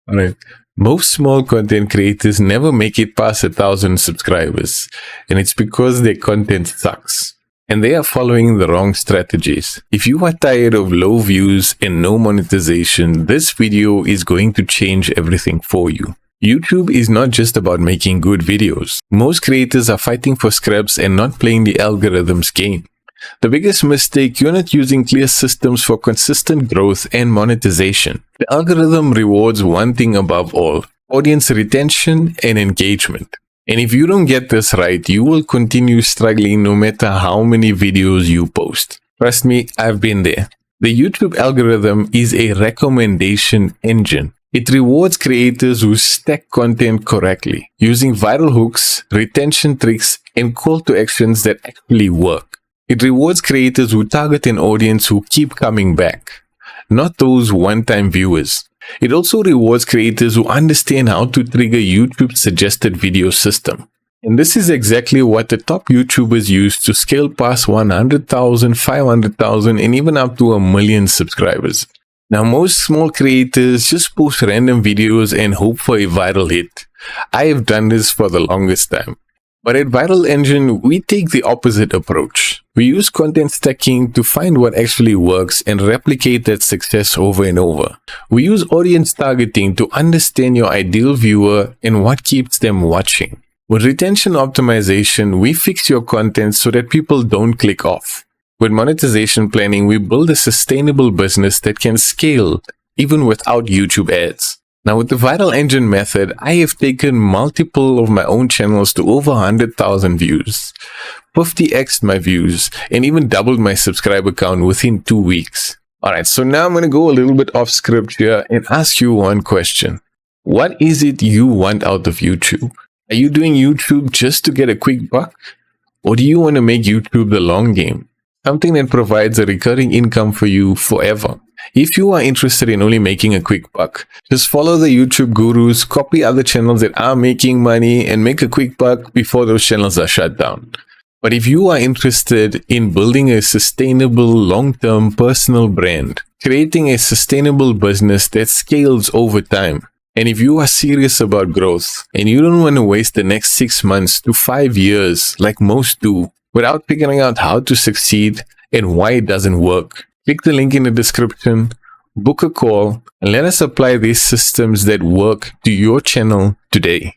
Alright. Most small content creators never make it past 1,000 subscribers, and it's because their content sucks. And they are following the wrong strategies. If you are tired of low views and no monetization, this video is going to change everything for you. YouTube is not just about making good videos. Most creators are fighting for scraps and not playing the algorithm's game. The biggest mistake, you're not using clear systems for consistent growth and monetization. The algorithm rewards one thing above all: audience retention and engagement. And if you don't get this right, you will continue struggling no matter how many videos you post. Trust me, I've been there. The YouTube algorithm is a recommendation engine. It rewards creators who stack content correctly, using viral hooks, retention tricks, and call to actions that actually work. It rewards creators who target an audience who keep coming back, not those one-time viewers. It also rewards creators who understand how to trigger YouTube's suggested video system. And this is exactly what the top YouTubers use to scale past 100,000, 500,000, and even up to 1 million subscribers. Now, most small creators just post random videos and hope for a viral hit. I have done this for the longest time. But at Viral Engine, we take the opposite approach. We use content stacking to find what actually works and replicate that success over and over. We use audience targeting to understand your ideal viewer and what keeps them watching. With retention optimization, we fix your content so that people don't click off. With monetization planning, we build a sustainable business that can scale even without YouTube ads. Now, with the Viral Engine method, I have taken multiple of my own channels to over 100,000 views, 50x'd my views, and even doubled my subscriber count within 2 weeks. Alright, so now I'm going to go a little bit off script here and ask you one question. What is it you want out of YouTube? Are you doing YouTube just to get a quick buck? Or do you want to make YouTube the long game? Something that provides a recurring income for you forever. If you are interested in only making a quick buck, just follow the YouTube gurus, copy other channels that are making money, and make a quick buck before those channels are shut down. But if you are interested in building a sustainable, long-term personal brand, creating a sustainable business that scales over time, and if you are serious about growth, and you don't want to waste the next 6 months to 5 years like most do, without figuring out how to succeed and why it doesn't work, click the link in the description, book a call, and let us apply these systems that work to your channel today.